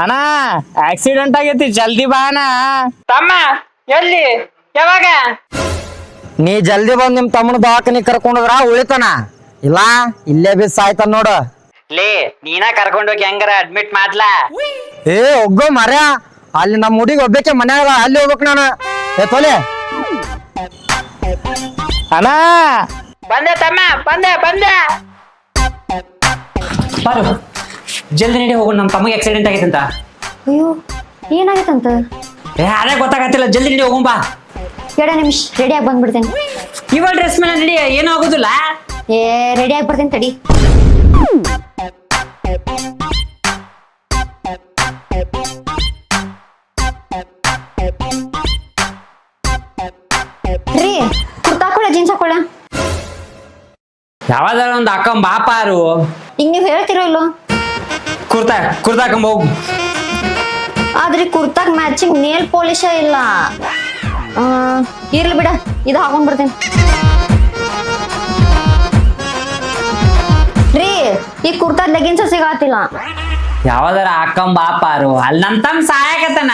ಅಣ್ಣ ಆಕ್ಸಿಡೆಂಟ್ ಆಗೈತಿ ಜಲ್ದಿ ಬಾ ಅಣ್ಣ. ತಮ್ಮ ಎಲ್ಲಿ ಯಾವಾಗ? ನೀ ಜಲ್ದಿ ಬಂದ್ ನಿಮ್ ತಮ್ಮನ ದವಾಖಾನಿ ಕರ್ಕೊಂಡ್ರ ಉಳಿತಾನ, ಇಲ್ಲ ಇಲ್ಲೇ ಬಿದ್ದು ಸಾಯ್ತಾನ ನೋಡು. ಲೇ ನೀನ ಕರ್ಕೊಂಡೋಗಿ ಹೆಂಗಾರ ಅಡ್ಮಿಟ್ ಮಾಡ್ಲಾ? ಏ ಒಗ್ಗೋ ಮರ್ಯ, ಅಲ್ಲಿ ನಮ್ಮ ಹುಡುಗಿ ಒಬ್ಬಕ್ಕೆ ಮನ್ಯಾಗ ಅಲ್ಲಿ ಹೋಗ್ಬೇಕು ನಾನು. ತೊಲೆ ಅಣ್ಣ ಬಂದೆ ತಮ್ಮ, ಬಂದೆ ಬಂದೆ. ಬಾರು ಜಲ್ದಿ ನಡಿ ಹೋಗೋಣ, ನಮ್ಮ ತಮಗೆ ಆಕ್ಸಿಡೆಂಟ್ ಆಗೈತೆ ಅಂತ. ಅಯ್ಯೋ ಏನಾಗೈತಂತ? ಅದೇ ಗೊತ್ತಾಗತ್ತಿಲ್ಲ, ಜಲ್ದಿ ನಡಿ ಹೋಗೋಣ ಬಾ. 2 ನಿಮಿಷ ರೆಡಿಯಾಗಿ ಬಂದ್ಬಿಡ್ತೇನೆ. ಇವಾಗ ಡ್ರೆಸ್ ಮೇಲೆ ನಡಿ, ಏನೂ ಆಗೋದಿಲ್ಲ. ರೆಡಿಯಾಗಿ ಬರ್ತೀನಿ ತಡಿ. ರೀ ಕುರ್ತಾ ಹಾಕೊಳ್ಳ ಜೀನ್ಸ್ ಹಾಕೊಳ್ಳ? ಯಾವ್ದಾರ ಒಂದು ಹಾಕೊಂಡ್ ಬಾಪಾರು. ಈಗ ನೀವ್ ಹೇಳ್ತಿರೋ ಇಲ್ಲೋ? ಕುರ್ತಾ ಹಾಕೊಂಡ್ ಹೋಗು. ಆದ್ರೆ ಕುರ್ತಾಗ ಮ್ಯಾಚಿಂಗ್ ನೇಲ್ ಪಾಲಿಶ ಇಲ್ಲ. ಇರ್ಲಿ ಬಿಡ, ಇದು ಹಾಕೊಂಡ್ ಬರ್ತೇನೆ. ರೀ ಈ ಕುರ್ತಾ ಲೆಗಿನ್ಸ್ ಸಿಗಾತಿಲ್ಲ. ಯಾವ್ದಾರ ಹಾಕೊಂಡ್ ಬಾಪಾರು, ಅಲ್ಲಿ ನಮ್ ತಮ್ಮ ಸಹಾಯಕತನ.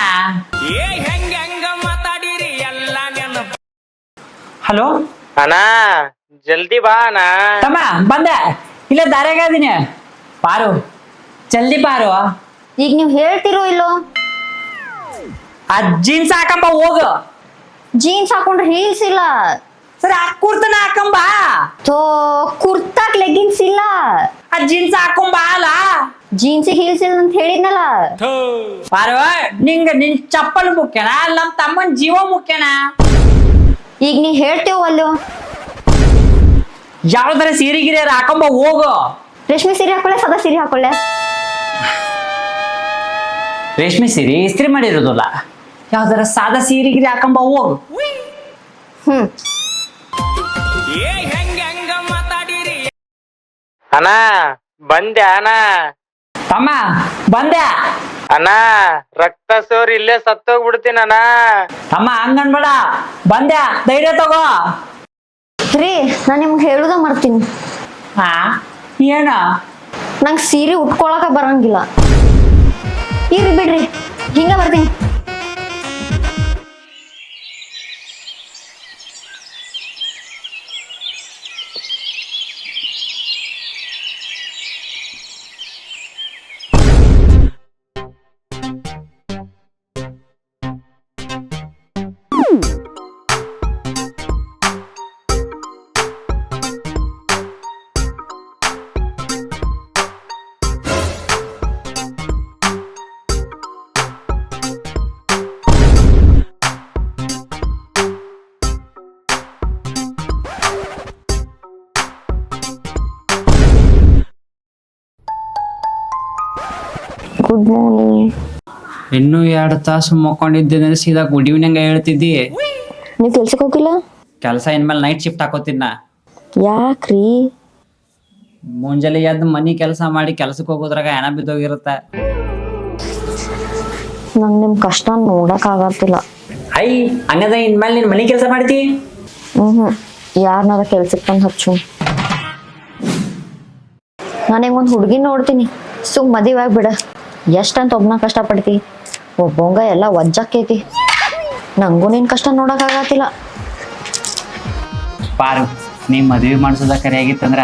ಹಲೋ ಅಣ್ಣ ಜಲ್ದಿ ಬಾ ಅಣ್ಣ. ತಮ್ಮ ಬಂದೆ, ಇಲ್ಲ ದಾರ್ಯಾಗ ಅದೀನಿ. ಪಾರು ಜಲ್ದಿ ಪಾರು. ಈಗ ನೀವ್ ಹೇಳ್ತಿರೋ ಇಲ್ಲೋ? ಆ ಜೀನ್ಸ್ ಹಾಕಂಬ ಹೋಗು. ಜೀನ್ಸ್ ಹಾಕೊಂಡ್ರೆ ಹೀಲ್ಸ್ ಇಲ್ಲ. ಸರಿ ಕುರ್ತನ ಹಾಕಂಬ. ಥೋ ಕುರ್ತಾಕ್ ಲೆಗಿನ್ಸ್ ಇಲ್ಲ. ಆ ಜೀನ್ಸ್ ಹಾಕೊಂಬ ಅಲ್ಲ. ಜೀನ್ಸಿಗೆ ಹೀಲ್ಸ್ ಇಲ್ಲ ಅಂತ ಹೇಳಿದ್ನಲ್ಲ. ಪಾರು ನಿನ್ ಚಪ್ಪಲ್ ಮುಖ್ಯನಾ ನಮ್ ತಮ್ಮನ್ ಜೀವ ಮುಖ್ಯನಾ? ಈಗ ನೀ ಹೇಳ್ತೇವ ಅಲ್ಲೋ? ಯಾವ್ದಾರ ಸೀರೆ ಗಿರಿ ಹಾಕೊಂಬ ಹೋಗು. ರೇಷ್ಮೆ ಸೀರೆ ಹಾಕೊಳ್ಳೆ, ಸದಾ ಸೀರೆ ಹಾಕೊಳ್ಳೆ? ರೇಷ್ಮೆ ಸೀರೆ ಇಸ್ತ್ರಿ ಮಾಡಿರೋದಲ್ಲ, ಯಾವ್ದಾರ ಸಾದಾ ಸೀರೆ ಗಿರಿ ಹಾಕೊಂಬ ಹೋಗು. ಅಣ್ಣ ಬಂದೆ ಅಣ್ಣ. ತಮ್ಮ ಬಂದೆ. ಅಣ್ಣ ರಕ್ತ ಸೋರಿ ಇಲ್ಲೇ ಸತ್ತೋಗ್ಬಿಡ್ತೀನಿ ಅಣ್ಣ. ತಮ್ಮ ಹಂಗನ್ಬೇಡ, ಬಂದೆ ಧೈರ್ಯ ತಗೋ. ರೀ ನಾನ್ ನಿಮ್ಗೆ ಹೇಳುದ ಮಾಡ್ತೀನಿ. ಹಾ ಏನ? ನಂಗೆ ಸೀರೆ ಉಟ್ಕೊಳಕ ಬರಂಗಿಲ್ಲ. ಇರ್ರಿ ಬಿಡ್ರಿ, ಹಿಂಗ ಬರ್ತೀನಿ. Good morning. ಇನ್ನೂ 2 ತಾಸು ಮಕ್ಕೊಂಡಿದ್ದೆ, ಸೀದಾ ಗುಡ್ ಈವ್ನಿಂಗ್ ಹೇಳ್ತಿದ್ದಿ. ನೀವು ಕೆಲ್ಸಕ್ಕೆ ಹೋಗಿಲ್ಲ? ಕೆಲಸ ಇನ್ಮೇಲೆ ನೈಟ್ ಶಿಫ್ಟ್ ಹಾಕೋತಿನ. ಯಾಕ್ರಿ? ಮುಂಜಾನೆ ಎದ್ದು ಮನಿ ಕೆಲಸ ಮಾಡಿ ಕೆಲ್ಸಕ್ಕೆ ಹೋಗೋದ್ರಾಗ ಹೆಣ ಬಿದ್ದೋಗಿರುತ್ತೆ. ನಂಗೆ ನಿಮ್ ಕಷ್ಟ ನೋಡಕ್ ಆಗತ್ತಿಲ್ಲ. ಐ ಹಂಗದ ಇನ್ಮೇಲೆ ನೀನ್ ಮನಿ ಕೆಲಸ ಮಾಡ್ತಿ? ಯಾರನ್ನಾರ ಕೆಲ್ಸಕ್ಕೆ ಬಂದು ಹಚ್ಚು. ನಾನೀಗ ಒಂದು ಹುಡುಗಿ ನೋಡ್ತೀನಿ, ಸುಮ್ ಮದುವೆ ಆಗ್ಬಿಡ. ಎಷ್ಟಂತ ಒಬ್ನ ಕಷ್ಟ ಪಡ್ತಿ, ಒಬ್ಬಂಗ ಎಲ್ಲ ವಜ್ಜಾಕೈತಿ. ನಂಗೂ ನಿನ್ ಕಷ್ಟ ನೋಡಕ್ ಆಗತ್ತಿಲ್ಲ. ಪಾರು ನೀ ಮದುವೆ ಮಾಡಿಸೋದ ಕರೆ ಆಗಿತ್ತಂದ್ರ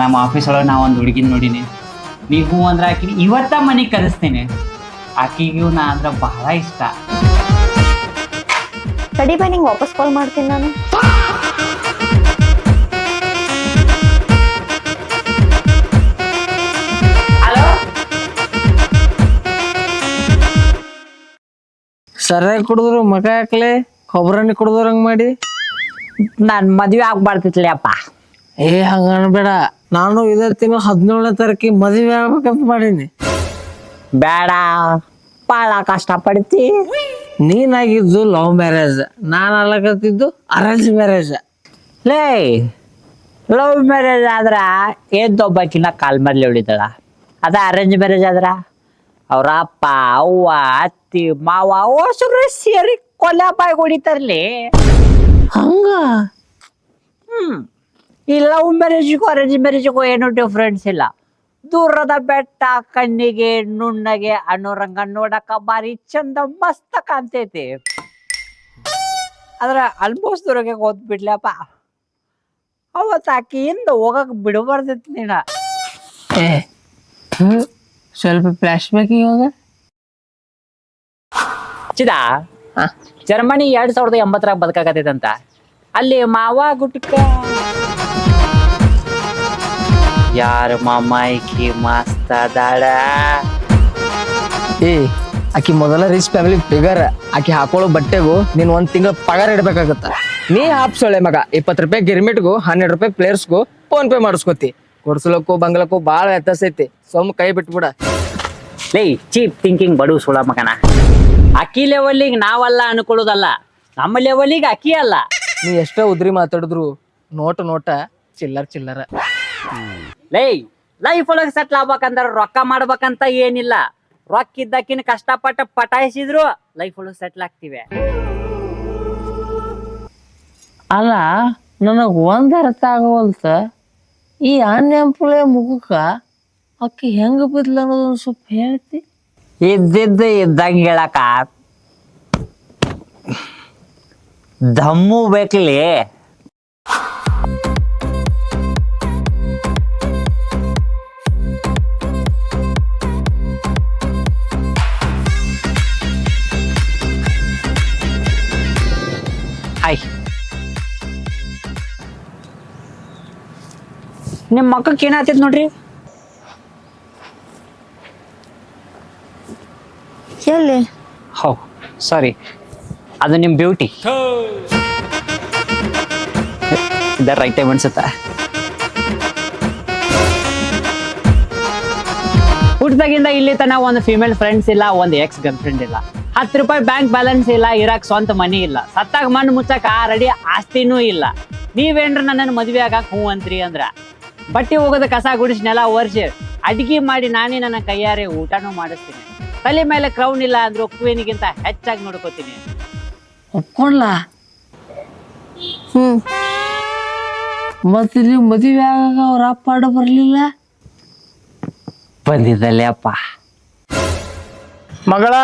ನಮ್ಮ ಆಫೀಸ್ ಒಳಗೆ ನಾ ಒಂದು ಹುಡುಗಿನ ನೋಡಿನಿ. ನೀವು ಅಂದ್ರೆ ಆಕಿನ ಇವತ್ತ ಮನೆಗೆ ಕರೆಸ್ತೀನಿ. ಆಕಿಗೂ ನಾ ಅಂದ್ರೆ ಬಹಳ ಇಷ್ಟ. ತಡಿ ಬೈ, ನಿಂಗೆ ವಾಪಸ್ ಕಾಲ್ ಮಾಡ್ತೀನಿ ನಾನು. ಸರಿಯಾಗಿ ಕುಡಿದ್ರು ಮಗ ಹಾಕ್ಲೆ, ಕೊಬ್ಬರಣ್ಣಿ ಕುಡ್ದವ್ರಂಗ್ ಮಾಡಿ. ನಾನು ಮದುವೆ ಆಗ್ಬಾರ್ದಿತ್ಲೆ ಅಪ್ಪ. ಏ ಹಂಗ ಅನ್ಬೇಡ, ನಾನು ಇದೇ ತಿಂಗಳು 17ನೇ ತಾರೀಕಿಗೆ ಮದುವೆ ಆಗ್ಬೇಕಂತ ಮಾಡೀನಿ. ಬೇಡ, ಭಾಳ ಕಷ್ಟಪಡ್ತಿ. ನೀನಾಗಿದ್ದು ಲವ್ ಮ್ಯಾರೇಜ್, ನಾನು ಅಲ್ಲಕತ್ತಿದ್ದು ಅರೇಂಜ್ ಮ್ಯಾರೇಜ್. ಲೇ ಲವ್ ಮ್ಯಾರೇಜ್ ಆದ್ರ ಏದ್ದೊಬ್ಬಕಿನ್ನ ಕಾಲ್ ಮರ್ಲಿ ಉಳಿತಾಳ. ಅದ ಅರೇಂಜ್ ಮ್ಯಾರೇಜ್ ಆದ್ರ ಅವ್ರ ಅಪ್ಪ ಅವ್ವ ಅತ್ತಿ ಮಾವ ಹೊಸರು ಸೇರಿ ಕೊಲೆ ಬಾಯಿ ಹೊಡಿತಾರ್ಲಿ. ಹಂಗ ಈ ಲವ್ ಮ್ಯಾರೇಜಿಗೂ ಅರೇಂಜ್ ಮ್ಯಾರೇಜಿಗೂ ಏನೂ ಡಿಫ್ರೆನ್ಸ್ ಇಲ್ಲ. ದೂರದ ಬೆಟ್ಟ ಕಣ್ಣಿಗೆ ನುಣ್ಣಗೆ ಅನ್ನೋರಂಗ ನೋಡಕ ಬಾರಿ ಚಂದ ಮಸ್ತ ಕಾಣ್ತೈತಿ. ಆದ್ರ ಆಲ್ಮೋಸ್ಟ್ ದೂರಕ್ಕೆ ಓದ್ಬಿಡ್ಲಪ್ಪ. ಅವತ್ತು ಆಕಿಯಿಂದ ಹೋಗಕ್ ಬಿಡಬಾರ್ದಿತ್ತು ನೀನ. ಸ್ವಲ್ಪ ಫ್ಲಾಶ್ ಬ್ಯಾಕ್ ಇವಾಗ. ಚಿದಾ ಜರ್ಮನಿ 2080 ಬದುಕಾಕತೈತಂತ. ಅಲ್ಲಿ ಮಾವ ಗುಟ್ಕ ಯಾರ ಮಾಮಾಯ್ಕಿ ಮಸ್ತ್ ಅದಾಳ. ಆಕಿ ಮೊದಲ ರಿಚ್ ಫ್ಯಾಮಿಲಿ ಫಿಗರ್. ಆಕಿ ಹಾಕೊಳ್ಳೋ ಬಟ್ಟೆಗೂ ನೀನ್ 1 ತಿಂಗಳ ಪಗಾರ ಇಡ್ಬೇಕಾಗತ್ತ. ನೀ ಹಾಪ್ಸೊಳ್ಳೆ ಮಗ 20 ರೂಪಾಯಿ ಗಿರ್ಮಿಟ್ಗೂ 12 ರೂಪಾಯಿ ಪ್ಲೇಯರ್ಸ್ಗೂ ಫೋನ್ ಪೇ ಮಾಡಿಸ್ಕೊತಿ. ಕೊಡ್ಸಲಕ್ಕೂ ಬಂಗ್ಲಕ್ಕೂ ಬಾಳ ವ್ಯತ್ಯಾಸ ಐತಿ. ಕೈ ಬಿಟ್ಬಿಡ. ಲೇ ಚೀಪ್ ಥಿಂಕಿಂಗ್ ಬಡು ಸುಳ ಮಗನ. ಅಕ್ಕಿ ಲೆವೆಲಿಗೆ ನಾವಲ್ಲ ಅನ್ಕೊಳ್ಳೋದಲ್ಲ, ನಮ್ಮ ಲೆವೆಲಿಗೆ ಅಕ್ಕಿ ಅಲ್ಲ. ನೀ ಎಷ್ಟ ಉದ್ರಿ ಮಾತಾಡಿದ್ರು ನೋಟ ಚಿಲ್ಲರ. ಲೇ ಲೈಫ್ ಒಳಗೆ ಸೆಟ್ಲ್ ಆಗ್ಬೇಕಂದ್ರ ರೊಕ್ಕ ಮಾಡ್ಬೇಕಂತ ಏನಿಲ್ಲ. ರೊಕ್ಕ ಇದ್ದಕ್ಕಿನ ಕಷ್ಟಪಟ್ಟ ಪಟಾಯಿಸಿದ್ರು ಲೈಫ್ ಒಳಗೆ ಸೆಟ್ಲ್ ಆಗ್ತಿವೆ. ಅಲ್ಲ ನನಗ್ ಒಂದ್ ಅರ್ಥ ಆಗವಲ್ತ. ಈ ಅನ್ಎಂಪ್ಲಾಯ್ ಮುಖಕ್ಕ ಅಕ್ಕಿ ಹೆಂಗ ಬಿದ್ಲ ಅನ್ನೋದೊಂದು ಸ್ವಲ್ಪ ಹೇಳ್ತಿ? ಇದ್ದಿದ್ದು ಇದ್ದಂಗೆ ಹೇಳಕ ದಮ್ಮು ಬೇಕಲಿ. ಹಾಯ್, ನಿಮ್ಮ ಮಕ್ಕಕ್ಕೆ ಏನಾಗ್ತೈತಿ ನೋಡ್ರಿ. ಎಲ್ಲಿ? ಹೌ ಸಾರಿ, ಅದು ನಿಮ್ಮ ಬ್ಯೂಟಿ. ಇದ ರೈಟ್ ಟೈಮ್ ಅನ್ಸುತ್ತ. ಹುಟ್ಟದಾಗಿಂದ ಇಲ್ಲಿ ತನ ಒಂದು ಫಿಮೇಲ್ ಫ್ರೆಂಡ್ಸ್ ಇಲ್ಲ, ಒಂದು ಎಕ್ಸ್ ಗರ್ಲ್ ಫ್ರೆಂಡ್ ಇಲ್ಲ, 10 ರೂಪಾಯಿ ಬ್ಯಾಂಕ್ ಬ್ಯಾಲೆನ್ಸ್ ಇಲ್ಲ, ಇರಾಕ್ ಸ್ವಂತ ಮನಿ ಇಲ್ಲ, ಸತ್ತಾಗ ಮಣ್ಣು ಮುಚ್ಚಕ್ ರೆಡಿ ಆಸ್ತಿನೂ ಇಲ್ಲ. ನೀವೇನ್ರ ನನ್ನನ್ನು ಮದ್ವೆ ಆಗಾಕ ಹೂ ಅಂತ್ರಿ ಅಂದ್ರ ಬಟ್ಟೆ ಹೋಗೋದ ಕಸ ಗುಡಿಸಿ ನೆಲ ಒರ್ಸಿ ಅಡ್ಗಿ ಮಾಡಿ ನಾನೇ ನನ್ನ ಕೈಯಾರೆ ಊಟನೂ ಮಾಡಿಸ್ತೀನಿ. ತಲೆ ಮೇಲೆ ಕ್ರೌನ್ ಇಲ್ಲ ಅಂದ್ರೂ ಕ್ವೀನಿಗಿಂತ ಹೆಚ್ಚಾಗಿ ನೋಡ್ಕೋತೀನಿ. ಒಪ್ಕೊಂಡ್ಲ? ಮತ್ತೆ ನೀವು ಮದುವೆ ಆಗಾಗ ಅವ್ರ ಅಪ್ಪ ಆಡ ಬರ್ಲಿಲ್ಲ? ಬಂದಿದ್ದಲ್ಲೇ ಅಪ್ಪ. ಮಗಳ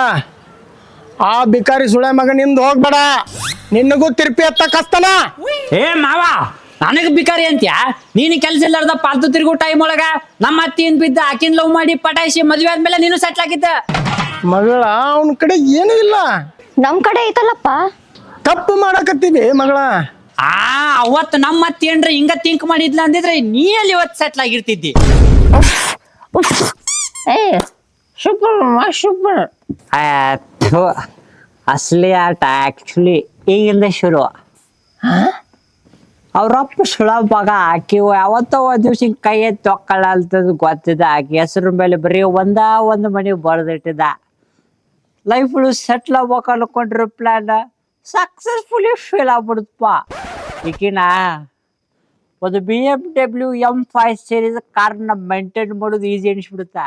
ಆ ಬಿಕಾರಿ ಸುಳೆ ಮಗ ನಿಂದ ಹೋಗ್ಬೇಡ, ನಿನ್ನಗೂ ತಿರ್ಪಿ ಎತ್ತ ಕಸ್ತನ. ಏ ಮಾವ, ನನಗ್ ಬಿಕಾರಿ ಅಂತ್ಯಾ? ನೀನು ಕೆಲ್ಸ ಇಲ್ಲಾರ್ದ ಪಾಲ್ತು ತಿರುಗು ಟೈಮ್ ಒಳಗ ನಮ್ಮ ಅತ್ತಿನ್ ಬಿದ್ದ ಆಕಿನ್ ಲವ್ ಮಾಡಿ ಪಟಾಯಿಸಿ ಮದ್ವೆ ಆದ್ಮೇಲೆ ನೀನು ಸೆಟ್ಲ್ ಆಗಿದ್ದ. ಮಗಳ ಅವನ ಕಡೆ ಏನೂ ಇಲ್ಲ, ನಮ್ ಕಡೆ ಐತಲ್ಲಪ್ಪ. ತಪ್ಪು ಮಾಡಕತ್ತೀವಿ ಮಗಳ. ಅವತ್ತು ನಮ್ಮ ಅತ್ತಿ ಏನ್ರ ಹಿಂಗ ಥಿಂಕ್ ಮಾಡಿದ್ಲ ಅಂದಿದ್ರೆ ನೀ ಅಲ್ಲಿ ಇವತ್ತು ಸೆಟ್ಲ್ ಆಗಿರ್ತಿದ್ದಿ. ಸೂಪರ್. ಅಸಲಿ ಆಟ ಆಕ್ಚುಲಿ ಈಗಿಂದ ಶುರು. ಅವ್ರಪ್ಪ ಸುಳಭಾಗ ಆಕಿ ಯಾವತ್ತೋ ಒಂದ್ ದಿವ್ಸ ಹಿಂಗ್ ಕೈ ಎತ್ತಿ ಹೊಕ್ಕಳ ಅಂತದ್ ಗೊತ್ತಿದ್ದ. ಆಕಿ ಹೆಸರು ಮೇಲೆ ಬರೀ ಒಂದು ಮನೆ ಬರೆದಿಟ್ಟಿದ್ದ. ಲೈಫ್ ಸೆಟ್ಲ್ ಆಗ್ಬೇಕು ಅನ್ಕೊಂಡ್ರ ಪ್ಲಾನ್ ಸಕ್ಸಸ್ಫುಲಿ ಫೇಲ್ ಆಗ್ಬಿಡುತ್ತಪ್ಪ. ಈಕಿನ ಒಂದು BMW M5 ಸೀರೀಸ್ ಕಾರ್ನ ಮೇಂಟೈನ್ ಮಾಡೋದು ಈಸಿ ಅನಿಸ್ಬಿಡುತ್ತಾ.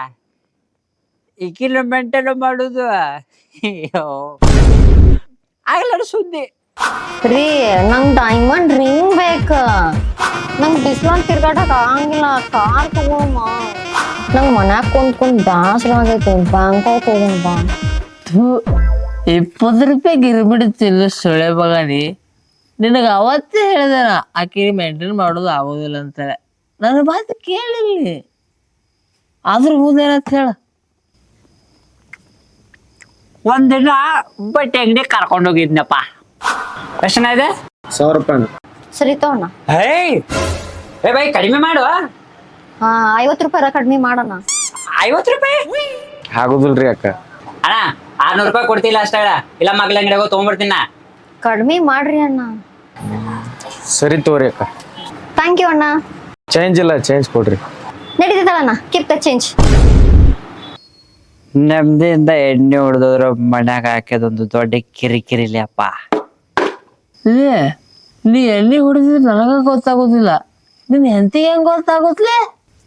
ಈಕಿನ ಮೇಂಟೈನ್ ಮಾಡೋದು ಆಗ್ಲ ಸುದ್ದಿ. ರೀ ನಂಗ್ ಡೈಮಂಡ್ ರಿಂಗ್ ಬೇಕ. ನಂಗ್ ಬಿಸ್ಲಾನ್ ತಿರ್ಗಾಟಕ್ ಆಗಂಗಿಲ್ಲ. ಕಾರ್ ತಗೋಮ್ಮ. ನಂಗ್ ಮನ್ಯಾಗ ಕುಂತ್ ಬ್ಯಾಸರ ಆಗೈತಿ. ಬ್ಯಾಂಕಾಕ್ ಹೋಗೋಣ ಬಾ. 20 ರೂಪಾಯಿ ಗಿರ್ಬಿಡ್ತಿಲ್ಲ ಸೊಳೆ ಬಗಾನಿ. ನಿನಗ ಅವತ್ತೇ ಹೇಳ್ದೆ ಆಕಿ ಮೇಂಟೈನ್ ಮಾಡೋದು ಆಗೋದಿಲ್ಲ ಅಂತೇಳಿ. ನನ್ನ ಮಾತು ಕೇಳಿಲ್ಲಿ. ಆದ್ರೂ ಮುಂದೇನಂತ ಹೇಳ. ಒಂದಿನ ಬಟ್ಟೆ ಅಂಗಡಿ ಕರ್ಕೊಂಡು ಹೋಗಿದ್ನಪ್ಪ. ಎಷ್ಟು ಇದೆ? 100 ರೂಪಾಯಿ. ಸರಿ ತಗೋಣ. ಏ ಬೈ ಕಡಿಮೆ ಮಾಡು. 50 ರೂಪಾಯಿ ಕಡಿಮೆ ಮಾಡೋಣ. 50 ರೂಪಾಯಿ ಆಗೋದಿಲ್ರಿ ಅಕ್ಕ. ಅಣ್ಣ 600 ರೂಪಾಯಿ ಕೊಡ್ತಿಲ್ಲ ಅಷ್ಟ. ಇಲ್ಲ ಮಗ್ಲ ಅಂಗಡಿಯಾಗ ತಗೊಂಡ್ಬರ್ತೀನ. ಕಡಿಮೆ ಮಾಡ್ರಿ ಅಣ್ಣ. ಸರಿ ತೋರಿ ಅಕ್ಕ. ಥ್ಯಾಂಕ್ ಯು ಅಣ್ಣ. ಚೇಂಜ್ ಇಲ್ಲ, ಚೇಂಜ್ ಕೊಡ್ರಿ. ನಡೀತದಣ್ಣ, ಕೀಪ್ ದ ಚೇಂಜ್. ನೆಮ್ಮದಿಯಿಂದ ಎಣ್ಣೆ ಹೊಡೆದವ್ರ ಮನ್ಯಾಗ ಹಾಕ್ಯದೊಂದು ದೊಡ್ಡ ಕಿರಿಕಿರಿಲಿ ಅಪ್ಪ. ನೀ ಎಣ್ಣೆ ಹೊಡೆದಿದ್ರೆ ನನಗ ಗೊತ್ತಾಗೋದಿಲ್ಲ, ನಿನ್ ಹೆಂಡತಿಗೆ ಹೆಂಗ್ ಗೊತ್ತಾಗುತ್ತಲೇ?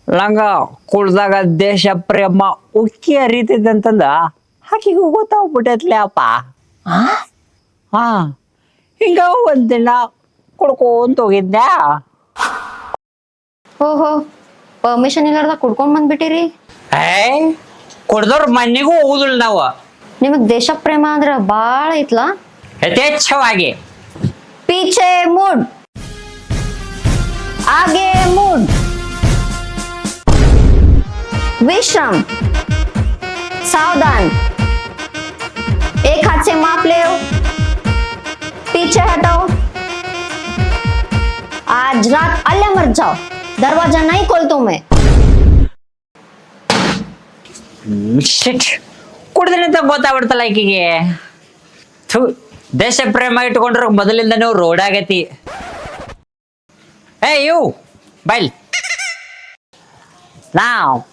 ನಂಗ ಕುಳ್ದಾಗ ದೇಶ ಪ್ರೇಮ ಉಕ್ಕಿ ಹರಿತಿದ್ದಂತಂದ ಆಕಿಗೂ ಗೊತ್ತಾಗ್ಬಿಟ್ಟೈತ್ಲೆ ಅಪ್ಪ. ಹಾ ಹಿಂಗ ಒಂದಿನ ಕುಡ್ಕೊಂತ ಹೋಗಿದ್ದೆ. ಓಹೋ, ಪರ್ಮಿಷನ್ ಇಲ್ಲಾರ್ದ ಕುಡ್ಕೊಂಡ್ ಬಂದ್ಬಿಟ್ಟಿರಿ. ಕುಡ್ದವ್ರ ಮನೆಗೂ ಹೋಗುದಿಲ್ಲ ನಾವು ನಿಮಗ್ ದೇಶ ಪ್ರೇಮ ಅಂದ್ರ ಬಾಳ ಐತ್ಲಾ. ಯಥೇಚ್ಛವಾಗಿ. पीछे मुड़, आगे मुड़, विश्राम, सावधान, एक हाथ से माप ले, पीछे हटाओ, आज रात अल्ले मर जाओ, दरवाजा नहीं खोलता मैं. ಕುಡ್ದಿನ ಅಂತ ಗೊತ್ತಾಗ್ಬಿಡ್ತಲ್ಲ ಈಕಿಗೆ. ದೇಶ ಪ್ರೇಮ ಇಟ್ಕೊಂಡ್ರ ಮೊದಲಿಂದ ನೀವು ರೋಡ್ ಆಗೈತಿ. ಇವು ಬೈಲ್ ನಾ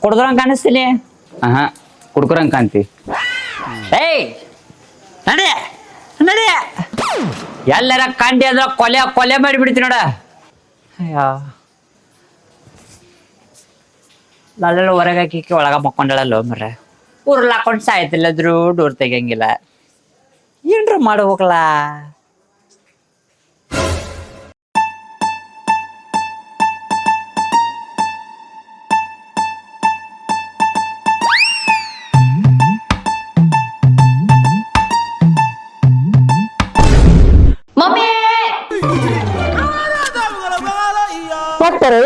ಕುಡ್ದ್ರಂಗ್ ಕಾಣಿಸ್ತೀನಿ. ಕುಡ್ಕೊರಂಗ್ ಕಾಂತಿ. ನಡಿ ನಡಿ, ಎಲ್ಲರ ಕಂಡಿ ಅಂದ್ರ ಕೊಲೆ ಕೊಲೆ ಮಾಡಿಬಿಡ್ತೀನಿ ನೋಡ. ಅಯ್ಯೋ ನಲ್ಲೆಲ್ಲ ಹೊರಗಾಕಿ ಒಳಗ ಮಕ್ಕೊಂಡಳಲ್ಲ ಮರ. ಊರಲ್ಲಿ ಹಾಕೊಂಡು ಸಾಯ್ತಿಲ್ಲದ್ರು ಡೋರ್ ತೆಗಿಯಂಗಿಲ್ಲ. ಏನ್ರ ಮಾಡಿ ಹೋಗ್ಲಾ. मम्मी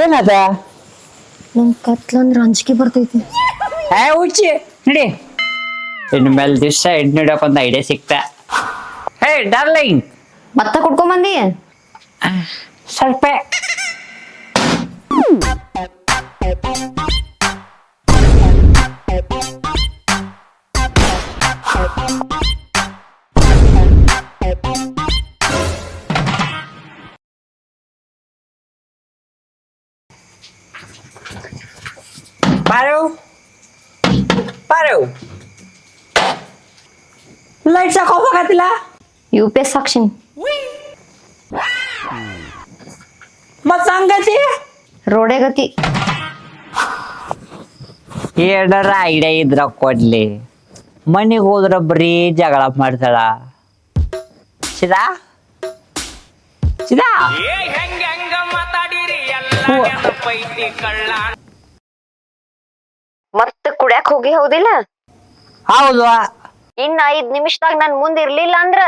ಏನದ ನಮ್ ಕತ್ಲಂದ್ರ ಅಂಜಿಕೆ ಬರ್ತೈತಿ. ಹುಚ್ಚಿ ನಡಿ. ಇನ್ನು ಮೇಲೆ ದಿವ್ಸ ಎಣ್ಣೆ ಹಿಡಿಯೋಕೊಂದು ಐಡಿಯಾ ಸಿಕ್ತಾ. ಹೇ ಡಾರ್ಲಿಂಗ್, ಮತ್ತ ಕುಡ್ಕೊಂಡ್ ಬಂದಿ. ಸ್ವಲ್ಪ ಪಾರು ಪಾರು ಲೈಟ್ಸ್ ಆಫ್ ಆಗತ್ತಿಲ್ಲ. UPS ಸಾಕ್ಷಿನ್ ಮತ್ ಸಂಗತಿ ರೋಡೆ ಗತಿ. ಏನಾರ ಐಡಿಯಾ ಇದ್ರ ಕೊಡ್ಲಿ. ಮನೆಗೆ ಹೋದ್ರ ಬರೀ ಜಗಳ ಮಾಡ್ತಾಳ. ಸಿದಾ ಸಿದಾ ಮತ್ತ ಕುಡ್ಯಾಕ್ ಹೋಗಿ ಹೌದಿಲ್ಲ. ಹೌದು. ಇನ್ನ 5 ನಿಮಿಷದಾಗ ನನ್ ಮುಂದ್ ಇರ್ಲಿಲ್ಲ ಅಂದ್ರ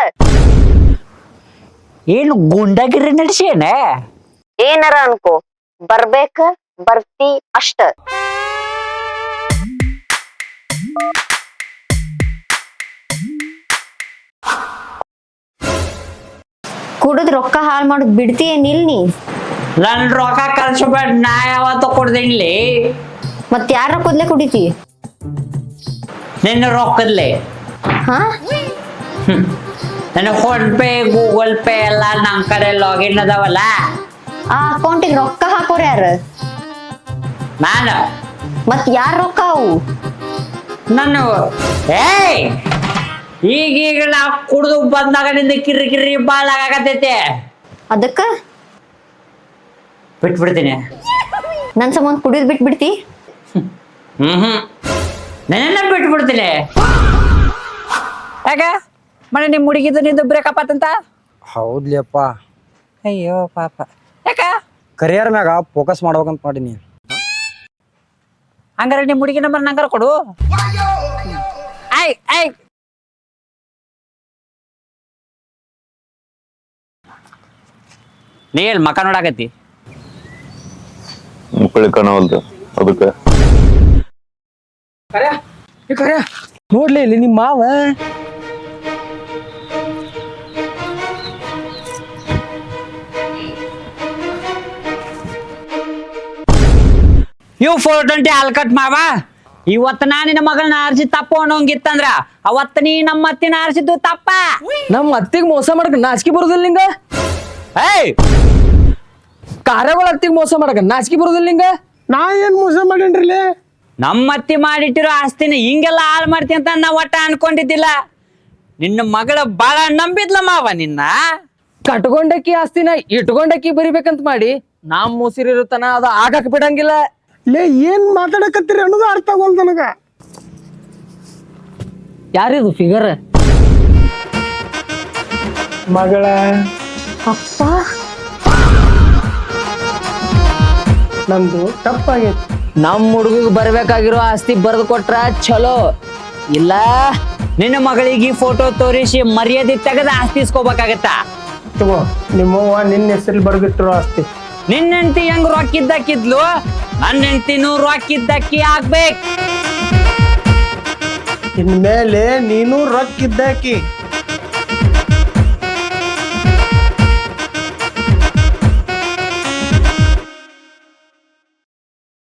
ಏನು ಗುಂಡಾಗಿರಿ ನಡೆಸೇನೆ. ಏನಾರ ಅನ್ಕೋ, ಬರ್ಬೇಕ ಬರ್ತಿ ಅಷ್ಟ. ಕುಡಿದ್ ರೊಕ್ಕ ಹಾಳ್ ಮಾಡೋದ್ ಬಿಡ್ತೀಯೇನಿಲ್ ನೀ? ನನ್ ರೊಕ್ಕ ಕಳ್ಸಬೇಡ, ನಾ ಯಾವತ್ತು ಕೊಡ್ತೀನಿ. ಮತ್ ಯಾರ ಕುದ್ಲೆ ಕುಡಿತಿ? ನಿನ್ನ ರೊಕ್ಕದ್ಲೆ. ಹಾ ನನ್ನ ಫೋನ್ ಪೇ ಗೂಗಲ್ ಪೇ ಎಲ್ಲ ನಮ್ ಕಡೆ ಲಾಗಿನ್ ಅದಾವಲ್ಲ. ಆ ಅಕೌಂಟಿಗೆ ರೊಕ್ಕ ಹಾಕೋರ್ ಯಾರ? ನಾನು. ಮತ್ ಯಾರ ರೊಕ್ಕ ಅವು? ನಾನು ಈಗೀಗ ನಾ ಕುಡ್ದು ಬಂದಾಗ ನಿಂದ ಕಿರಿ ಕಿರಿ ಬಾಳ ಆಗತೈತೆ. ಅದಕ್ಕ ಬಿಟ್ಬಿಡ್ತೀನಿ. ನನ್ ಸಂಬಂಧ ಕುಡಿದ್ ಬಿಟ್ಬಿಡ್ತಿ? ನನ್ನ ಬಿಟ್ಬಿಡ್ತೀನಿ. ಯಾಕ ಮನೆ ನಿಮ್ ಹುಡುಗಿದ್ದು ನಿಂದು ಬ್ರೇಕಪ್ ಆತಂತ? ಹೌದ್ಲಿಯಪ್ಪ. ಅಯ್ಯೋ ಪಾಪ. ಯಾಕ ಕರಿಯರ್ ಮ್ಯಾಗ ಫೋಕಸ್ ಮಾಡ್ಬೇಕಂತ ಮಾಡೀನಿ. ಹಂಗಾರೆ ನಿಮ್ ಹುಡುಗಿ ನಂಬರ್ ನಂಗಾರ ಕೊಡು. ನೀ ಎಲ್ಲಿ ಮಕ ನೋಡಾಕತ್ತಿ? ಮುಕ್ಕಳಿ ಕಾಣವಲ್ದು ಅದಕ್ಕೆ. ನೋಡ್ಲಿ ಇಲ್ಲಿ ನಿಮ್ಮ ಮಾವ. ಇವು 420 ಆಲ್ಕಟ್ ಮಾವ. ಇವತ್ತ ನಾ ನಿನ್ನ ಮಗಳನ್ನ ಆರಿಸಿ ತಪ್ಪು ಅನ್ನೋಂಗಿತ್ತಂದ್ರ ಅವತ್ತ ನೀ ನಮ್ಮ ಅತ್ತಿನ ಆರಿಸಿದ್ದು ತಪ್ಪ. ನಮ್ಮ ಅತ್ತಿಗೆ ಮೋಸ ಮಾಡಕ್ ನಾಚಿಕೆ ಬರುದಿಲ್ಲ ನಿಂಗ? ಕಾರ್ಯಗಳ ಅತ್ತಿಗೆ ಮೋಸ ಮಾಡಕ ನಾಚಿಕೆ ಬರುದಿಲ್ಲ ನಿಂಗ? ನಾ ಏನ್ ಮೋಸ ಮಾಡೇನ್ರಿ? ನಮ್ಮ ಅತ್ತಿ ಮಾಡಿಟ್ಟಿರೋ ಆಸ್ತಿನ ಹಿಂಗೆಲ್ಲ ಹಾಳು ಮಾಡ್ತಿ ಅಂತ ನಾ ಒಟ್ಟ ಅನ್ಕೊಂಡಿದ್ದಿಲ್ಲ. ನಿನ್ನ ಮಗಳ ಬಾಳ ನಂಬಿದ್ಲ ಮಾವ ನಿನ್ನ. ಕಟ್ಕೊಂಡಕ್ಕಿ ಆಸ್ತಿನ ಇಟ್ಕೊಂಡಕ್ಕಿ ಬರಿಬೇಕಂತ ಮಾಡಿ ನಾಮ್ ಮೂಸಿರಿರುತ್ತಾನ ಅದು ಆಗಕ್ ಬಿಡಂಗಿಲ್ಲ. ಲೇ ಏನ್ ಮಾತಾಡಕತ್ತೀರಿ ಅನ್ನೋದು ಅರ್ಥ ಆಗವಲ್ದು ನನಗ. ಯಾರಿದು ಫಿಗರ್? ಮಗಳ ಅಪ್ಪ ನಂದು ತಪ್ಪಾಗೈತಿ. ನಮ್ಮ ಹುಡುಗಿಗೆ ಬರ್ಬೇಕಾಗಿರೋ ಆಸ್ತಿ ಬರೆದು ಕೊಟ್ರ ಚಲೋ, ಇಲ್ಲ ನಿನ್ನ ಮಗಳಿಗೆ ಫೋಟೋ ತೋರಿಸಿ ಮರ್ಯಾದೆ ತೆಗೆದ ಆಸ್ತಿ ಇಸ್ಕೋಬೇಕಾಗತ್ತ. ತಗೋ ನಿಮ್ಮವ್ವ ನಿನ್ನ ಹೆಸರು ಬರ್ಗಿಟ್ಟಿರೋ ಆಸ್ತಿ. ನಿನ್ನ ಹೆಂಡತಿ ಹೆಂಗ್ ರೊಕ್ಕಿದ್ದಕ್ಕಿದ್ಲು, ನನ್ನ ಹೆಂಡತಿನೂ ರೊಕ್ಕಿದ್ದಕ್ಕಿ ಆಗ್ಬೇಕು. ಇನ್ಮೇಲೆ ನೀನು ರೊಕ್ಕ ಇದ್ದಾಕಿ.